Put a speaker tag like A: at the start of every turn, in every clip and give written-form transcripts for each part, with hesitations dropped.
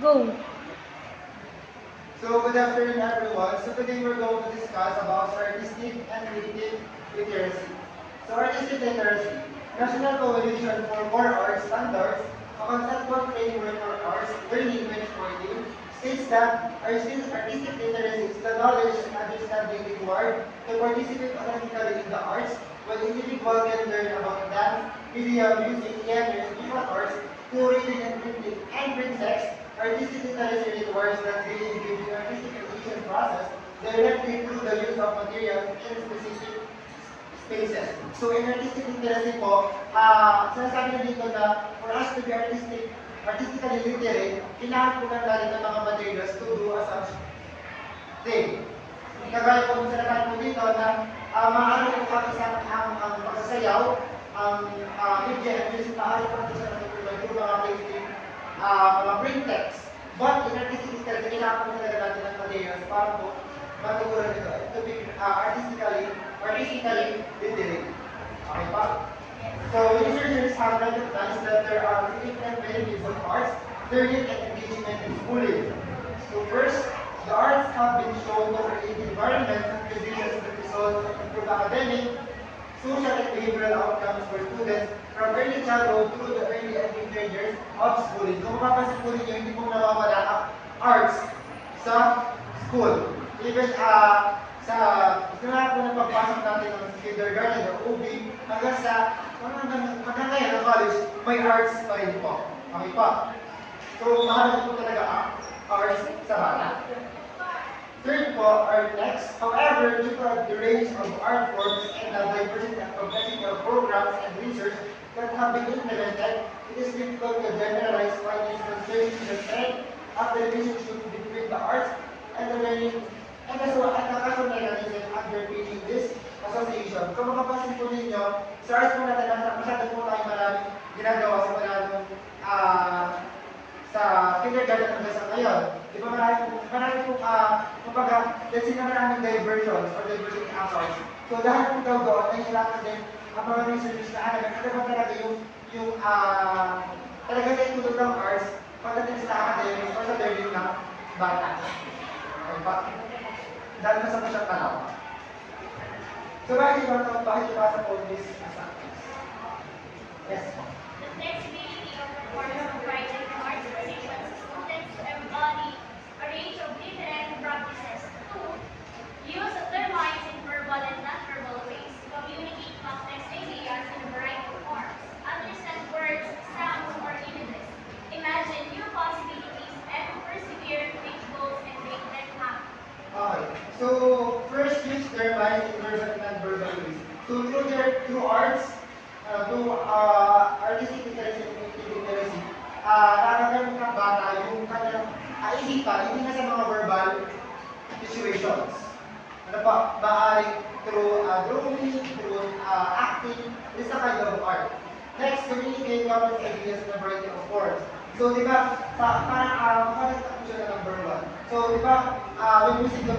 A: Go.
B: So good afternoon everyone. So today we're going to discuss about artistic and creative literacy. So artistic literacy, National Coalition for Core Arts Standards, a conceptual framework for arts learning and creating, states that artistic literacy is the knowledge and understanding required to participate authentically in the arts, when individual can learn about dance, media, music, theater, and visual arts, through reading and printing, and print text. Artistic literacy requires that they engage in artistic creation process directly through the use of materials in specific spaces. So in artistic literacy po, sinasabi na dito na for us to be artistically literate, kailangan po na natin ng mga materials to do a such thing. Kagaya po kung sinasabi po dito na maaari po kami sa ang pagsasayaw, ang media and music, maaari po natin sa natutulog yung mga creative mga print text. But in artistic literacy, kailangan po talaga natin ng materials para po matutunan ito to be artistically literate. Okay pa? So researchers have recognized that there are different benefits of arts, learning and engagement in schooling. So first, the arts have been shown to create environments and conditions that result in improved academic, social and behavioral outcomes for students from early childhood through the early and later years of schooling. Kung mapapansin po ninyo, hindi po nawawala ang arts sa school. Even sa simula po ng pagpasok natin ng kindergarten or OB hanggang sa hanggang ngayon ng college, may arts pa rin po. Okay pa? So, mahalaga po talaga ang arts sa bata. Third po, art text. However, due to the range of art forms and the diversity and complexity of programs and research that have been implemented, it is difficult to generalize findings concerning the strength of the relationship between the arts and the learning and the causal mechanism underpinning this association. Kung mapapansin po ninyo, sa arts po natin, masyado po tayo maraming ginagawa sa maraming sa kindergarten hanggang sa ngayon. Di ba marami po, kumbaga, let's say na maraming diversions or diversity efforts. So lahat po daw doon, ay kailangan din ang mga research na ano ba talaga yung talaga sa itulog ng arts pagdating sa academic or sa learning ng bata. Okay ba? Dahil nasa po siyang tanaw. So bakit ba sa this aspects? Yes.
C: The flexibility of performance provided to arts positions students to embody a range of different practices. Two, use of their minds in verbal and non-verbal ways to communicate complex ideas in a variety of forms, understand words, sounds, or images, imagine new possibilities, and persevere to reach goals and make them happen.
B: Okay. So first use their minds in verbal and non-verbal ways. So through arts, through artistic literacy and creative literacy, nakakagamit ng bata yung kanyang isipan, hindi na sa mga verbal situations. Ano pa, maaaring through drawing, through acting, this is a kind of art. Next, communicate complex ideas in a variety of forms. So, di ba, parang makakita ko siya na number one. So, di ba, when we see the,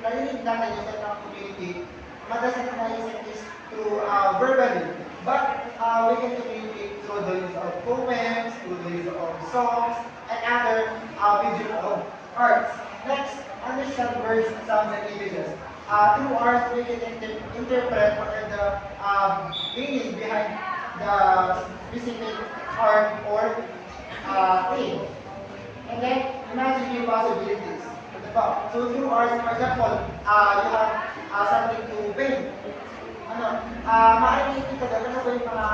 B: narinig natin yung set ng communicate, madalas na naisip is through verbally. But we can communicate through the use of poems, through the use of songs, and other visual of arts. Next, understand words, sounds, and images. Through arts, we can interpret what are the meaning behind the specific art or thing. And then, imagine new possibilities. So through arts, for example, you have something to paint. Maaaring kita doon, ano ba yung mga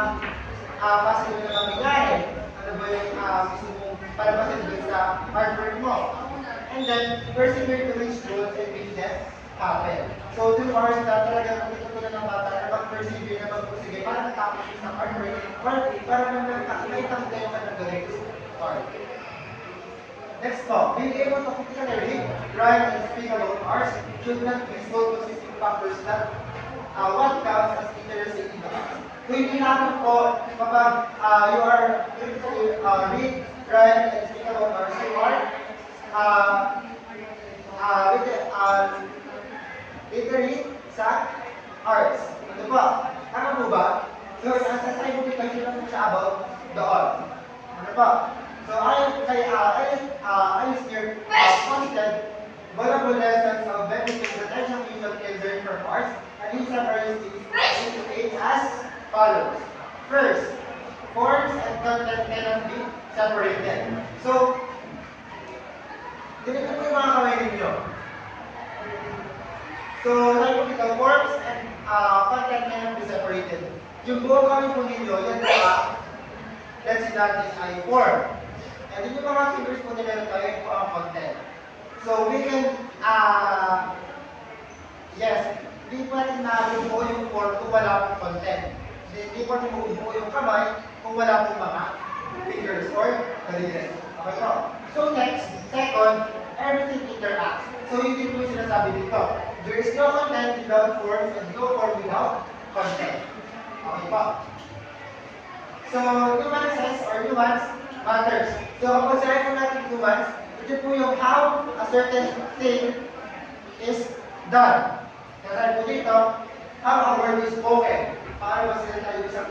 B: possible na mangyayari? Ano ba yung gusto mong palabasin doon sa artwork mo? And then, persevere to reach goals and make them happen. So, through arts na talagang matutunan ng bata na mag-persevere na mag-persige para matapos yung sa artwork or para maitang tayo ka ng galing art. Next po, being able to critically read, write, and speak about arts should not be sole consisting factors that what counts as literacy in the arts. Kung hindi naman po, kapag you are critically read, write, and speak about arts, you are literate sa arts. Ano po? Tama po ba? So, sa scientific question lang po siya about the art. Ano po? So, ayon kay positive, valuable lessons of benefits that education can learn from arts, and these are various as follows. First, forms and content cannot be separated. So, ganito po yung mga kamay ninyo. So, sabi po dito, forms and content cannot be separated. Yung buong kamay po ninyo, yan po let's say that is ay form. And yung mga fingers po nila tayo, yun po ang content. So, we can, yes, hindi po natin nabubuo yung form kung wala pong content. Hindi po natin mabubuo yung kamay kung wala pong mga fingers or daliri. Okay po? So, next, second, everything interacts. So, yun din po yung sinasabi dito. There is no content without form and no form without content. Okay po? So, nuances or nuance matters. So, kapag sinabi po natin nuance, ito po yung how a certain thing is done. Kaya po dito, how a word is spoken. Paano masalita yung isang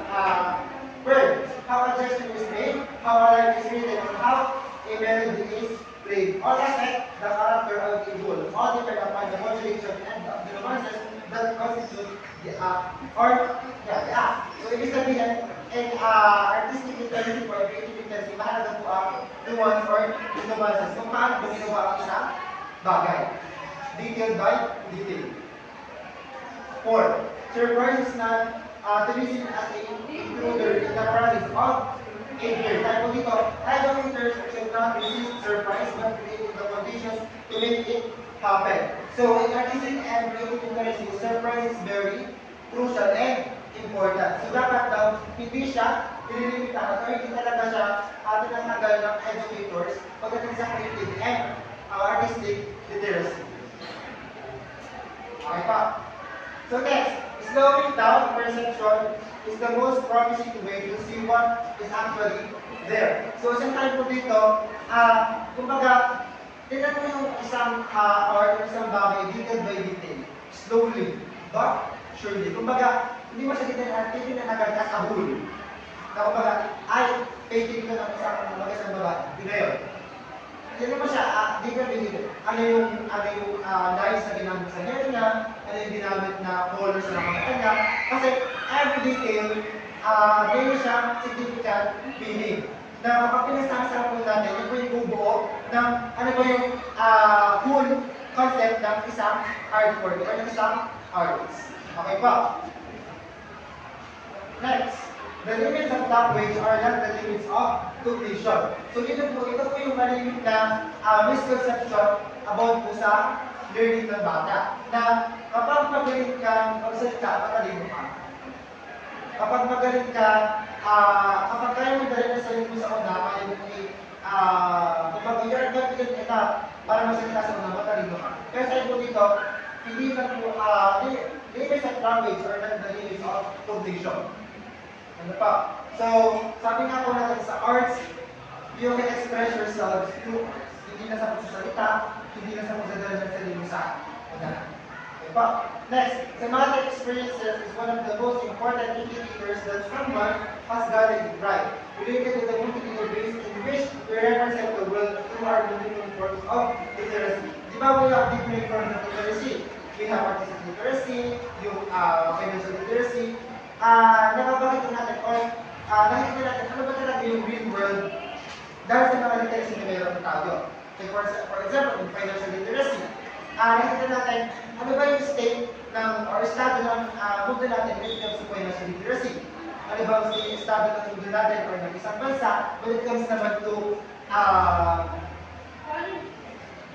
B: word. How a gesture is made, how a line is written, and how a melody is played. All affect the character of the whole. All depend upon the modulation and the nuances that constitute the act or the act. So, ibig sabihin, in artistic literacy or creative literacy, mahalaga po ang nuance or nuances kung paano po ginawa ang isang bagay. Detail by detail. 4. Surprise is not to be seen as a intruder in the process of a year. Dahil po dito, educators should not resist surprise but create the conditions to make it happen. So, in artistic and creative literacy, surprise is very crucial and important. So, dapat daw, hindi siya nililimitahan or hindi talaga siya tinatanggal ng educators pagdating sa creative and artistic literacy. Okay pa. So next, slowing down perception is the most promising way to see what is actually there. So isang time po dito, kumbaga, tignan mo yung isang art or isang bagay detail by detail. Slowly, but surely. Kumbaga, hindi mo siya titignan agad as a whole. Na kumbaga, ay, painting ko ng isang mag-isang babae. Yun na yun. Hindi mo siya, di ka bigyan. Ano yung lines na ginamit sa hair niya, ano yung ginamit na colors na nakakita niya. Kasi every detail, may siya significant meaning. Na kapag pinasama po natin, yun po yung bubuo ng ano ba yung whole concept ng isang artwork or ng isang artist. Okay po? Next. The limits of language are not the limits of cognition. So ito po yung malimit na misconception about po sa learning ng bata. Na kapag magaling kang magsalita, matalino ka. Kapag magaling ka, kapag kaya mo dali na sarili mo sa una, kaya mo kapag you're confident enough para magsalita sa una, matalino ka. Kaya sa po dito, hindi na po, limits of language are not the limits of cognition. Ano pa? So, sabi nga po natin sa arts, you can express yourself through hindi na sa pagsasalita, hindi na sa pagdadala ng sarili sa unahan. Okay pa? Next, semantic experiences is one of the most important indicators that someone has gotten it right, related to the multiple ways in which we represent the world through our multiple forms of literacy. Di ba we have different forms of literacy? We have artistic literacy, yung financial literacy, nakabakit natin or nakikita natin ano ba talaga yung real world dahil sa mga literacy na meron tayo. So for example, in financial literacy, nakikita natin ano ba yung state ng or estado ng mundo natin when it comes to financial literacy. Ano ba ang estado ng mundo natin or ng isang bansa when it comes naman to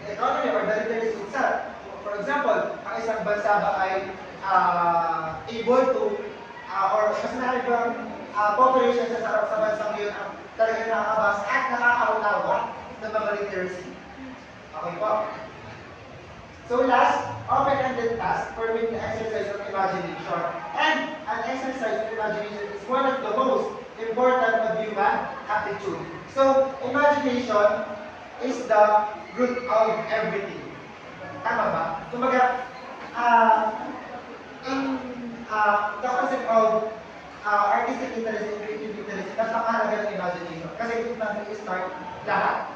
B: economy or the literacy itself. For example, ang isang bansa ba ay able to or mas naibang population sa bansang yun ang talagang nakakabas at nakakaunawa ng mga literacy. Okay po? So last, open-ended task permit the exercise of imagination. And an exercise of imagination is one of the most important of human aptitude. So, imagination is the root of everything. Tama ba? Kumbaga, the concept of artistic literacy and creative literacy, napakahalaga ng imagination. Kasi dito natin i-start lahat.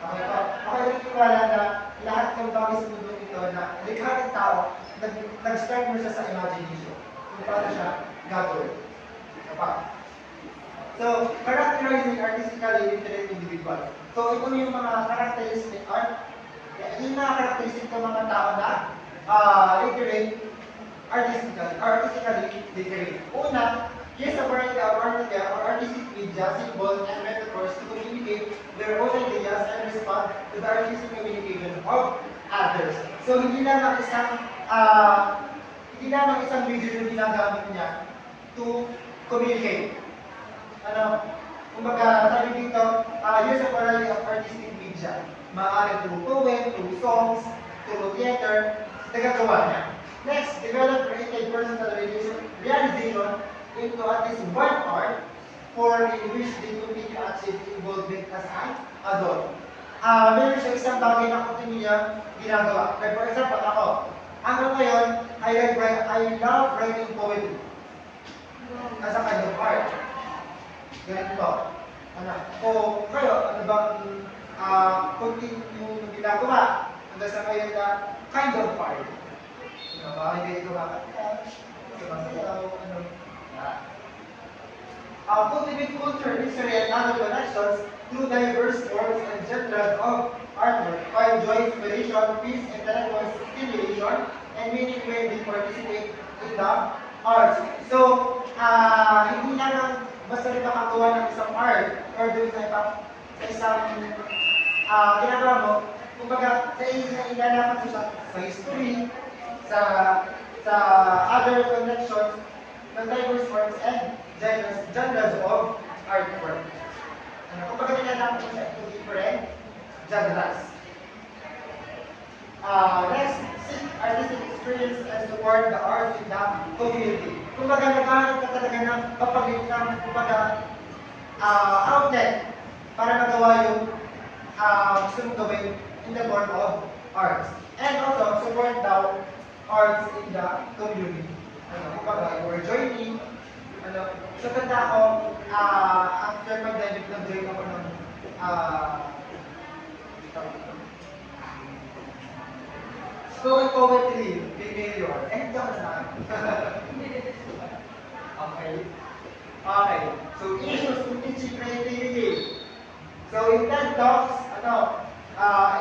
B: Okay po. Ako ay nagtiwala na lahat ng bagay sa mundo ito na likha ng tao, nag-start mo siya sa imagination. Kung paano siya gagawin. Diba? So, characterizing artistically literate individual. So, ito yung mga characteristic art. Yung mga characteristic ng mga tao na literate artistically literate. Una, use a variety of artistic media, symbols, and metaphors to communicate their own ideas and respond to the artistic communication of others. So, hindi lamang isang video yung ginagamit niya to communicate. Kumbaga, sabi dito, use a variety of artistic media. Maaaring through poem, through songs, through theater, nagagawa niya. Next, develop creative personal realization into at least one art for in which they continue to achieve involvement as an adult. Meron siya isang bagay na continue niya ginagawa. Like for example, ako, hanggang ngayon, I love writing poetry as a kind of art. Ganito. O kayo, ano bang continue ginagawa hanggang sa ngayon na kind of art? Bakit kayo gumaganda? Sumasayaw, cultivate culture, history, and other connections through diverse forms and genres of artwork. Find joy, inspiration, peace, intellectual stimulation, and meaning when they participate in the arts. So, hindi lang basta rin makagawa ng isang art or doon sa isang ginagawa mo, kumbaga, sa ilalaman mo sa history, sa other connections ng diverse forms and genres of artwork. Kumbaga, nilalaman mo sa different genres. Next, seek artistic experience and support the arts in the community. Kumbaga, naghahanap ka talaga ng kapaglit ng outlet para magawa yung gusto mong gawin in the form of arts. And also, support the arts in the community. Kumbaga, you are joining. So, tanda ko, after pandemic, nag-join ako ng spoken poetry, kay Mayor. Hindi ako na. Okay. Okay. So, issues to teaching creativity. So, in TED Talks,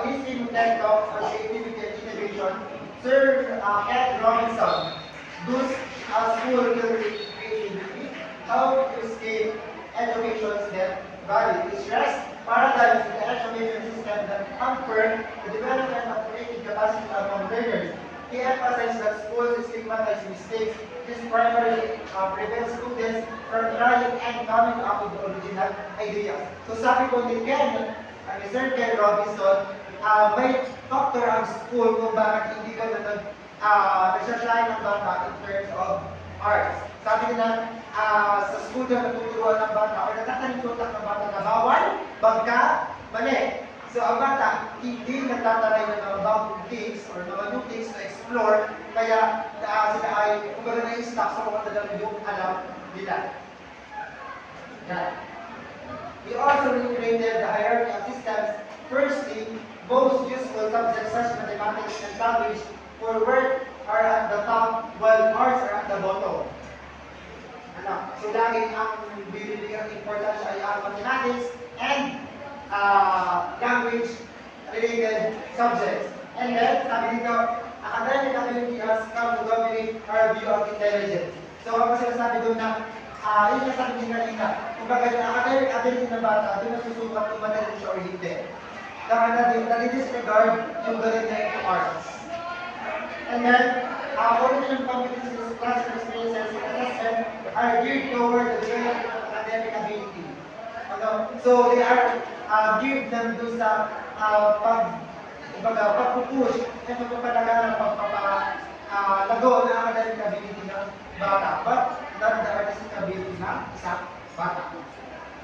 B: in TED Talks on creativity and innovation, Sir Ed Robinson, those school creativity, how to scale education's depth, value, stress, paradigms in the education system that hamper the development of creative capacity among learners. He emphasized that schools stigmatize mistakes. This primarily prevents students from trying and coming up with original ideas. So sabi ko ni Ken, Sir Ken Robinson, may factor ang school kung bakit hindi ka nagsasyahin ng bata in terms of arts. Sabi nila, sa school na natuturuan ng bata o nagtatalintutak ng bata na bawal, bagka, mali. So ang bata, hindi nagtataray ng mga bagong things or mga new things to explore, kaya sila ay, kumbaga na-stuck sa mga talagang yung alam nila. Yan. We also recreated the hierarchy of systems. Firstly, most useful subjects such as mathematics and language for work are at the top, while arts are at the bottom. So lagi ang bibigyan ng importansya ay ang mathematics and language-related subjects. And then, sabi dito, academic ability has come to dominate our view of intelligence. So, ako sinasabi doon na, yun yung sabi din kanina, kumbaga yung academic ability ng bata, doon nasusukat kung magaling siya o hindi. Nadi-disregard yung galing niya into arts. And then, original competencies, classroom experiences, and assessment are geared toward the development of academic ability. So, they are geared them doon sa pag-push at pagpapalaga ng pagpapalago ng academic ability ng bata, but not the artistic ability ng isang bata.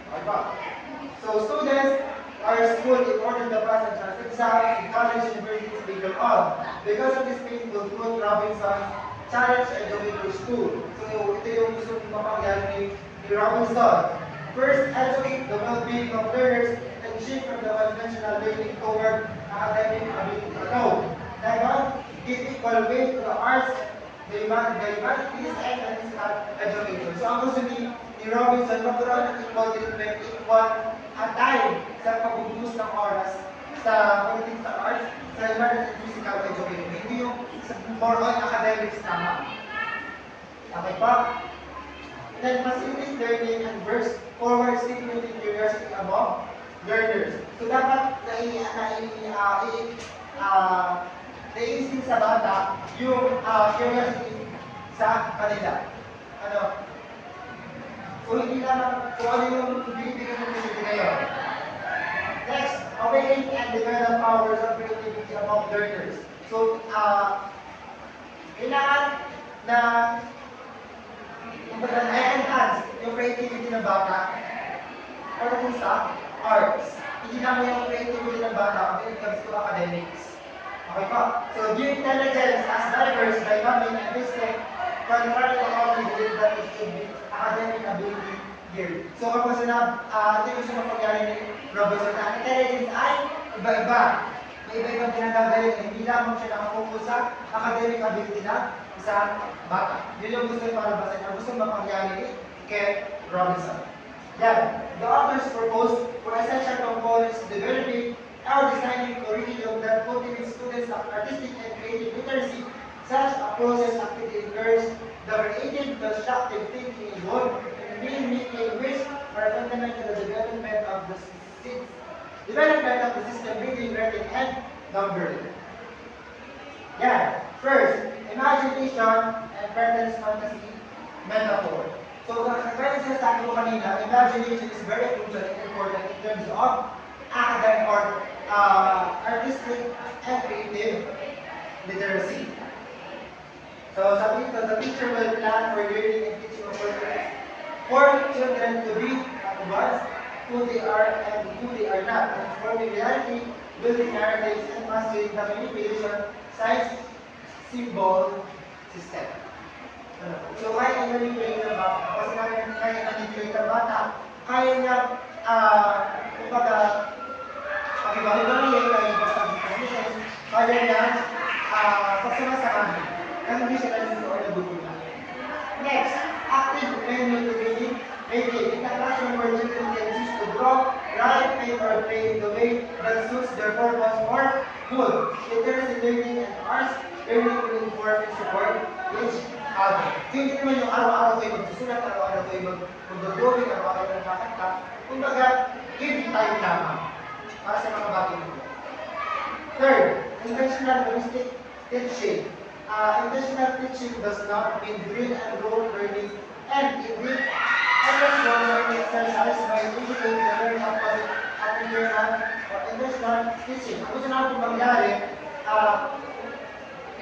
B: Okay ba? So, students are schooled in order to pass an exam in college, universities later on. Because of this painful truth, Robinson challenged and the school. So, ito yung gusto ng mapangyari ni Robinson. First, educate the well-being of learners and shift from the conventional learning toward academic ability alone. Second, give equal weight to the arts, the humanities, and physical education. So ang gusto ni Robinson, magkaroon ng equal treatment, equal time sa pag-ubus ng oras sa pagdating sa arts, sa humanities and physical education. Hindi yung more on academics tama. Okay pa? Then facilitate learning and burst forward stimulating curiosity among learners. So dapat naiisip sa bata yung curiosity sa kanila. Ano? So hindi naman kung ano yung binibigyan ng creativity ngayon. Next, awaken and develop powers of creativity among learners. So, kailangan na enhance yung creativity ng bata para kung sa arts. Hindi naman yung creativity ng bata when it comes to academics. Okay pa? So, view intelligence as diverse, dynamic, and distinct, contrary to all we believe that it should be academic ability here. So, kapag hindi ko siya mapagyari ni Robinson na intelligence ay iba-iba. May iba-ibang pinagagaling, hindi lamang siya nakapokus sa academic ability na isang bata. Yun yung gusto para basahin na gusto mapangyari ni kay Robinson. Yan. The authors proposed for essential components developing or designing curriculum that cultivates students of artistic and creative literacy. Such a process actively encourages the creative, constructive thinking involved in making which are fundamental to the development of the system reading, writing, and numbering. Yeah. First, imagination and preference fantasy metaphor. So, kaya sinasabi ko kanina, imagination is very crucial and important in terms of academic or artistic and creative literacy. So, sabi ito, the teacher will plan for learning and teaching opportunities for children to be advanced who they are and who they are not, transforming reality, building narratives, and mastering the manipulation, science, symbol, system. So, kaya i-manipulate ng bata. Kasi kaya i-manipulate ng bata, kaya niya, kumbaga, pag-iba-iba kaya basta kaya niya, pagsama-samahin. Kasi hindi siya nalito or nabubula. Next, active manual reading. Making in the classroom where children can choose to draw, write, paint, or play in the way that suits their purpose or mood. Literacy learning and arts learning will inform and support each other. So, hindi naman yung araw-araw kayo magsusulat, araw-araw kayo mag-drawing, araw-araw kayo magkakanta. Kumbaga, give time lamang para sa mga bagay mo. Third, intentional holistic teaching. Intentional teaching does not mean drill and roll learning, and it will always learning exercise by indicating the learning opposite at intentional teaching. Ang gusto natin mangyari,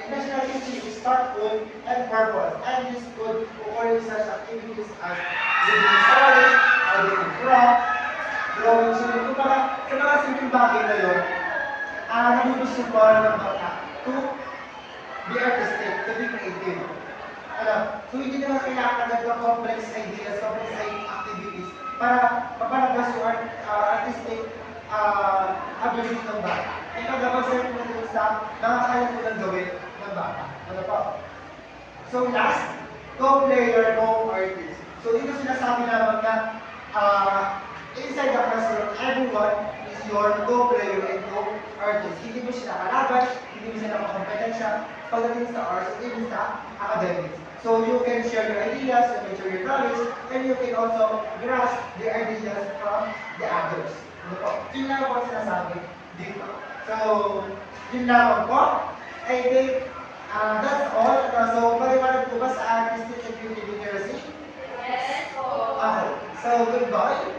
B: intentional teaching is thoughtful and purpose, and this could occur in such activities as reading stories, reading craft, drawing, swimming. Sa mga simpleng bagay na yun, nabibigyan ko ng bata to be artistic, to be creative. So hindi naman kailangan agad ng complex ideas, complex activities para mapalabas yung artistic ability ng bata. Ito dapat sa ito sa nakakaya ko lang gawin ng bata. Ano po? So last, co-player, co-artist. So dito sinasabi naman na inside the classroom, everyone is your co-player and co-artist. Hindi mo siya nakalaban, hindi mo siya nakakompetensya pagdating sa arts, even sa academics. So you can share your ideas, you can share your knowledge, and you can also grasp the ideas from the others. Ano po? Yun lang po sinasabi dito. So, yun lang po. I think that's all. So, paliwanag po ba sa artistic and creative literacy?
C: Yes po.
B: Okay. So, goodbye.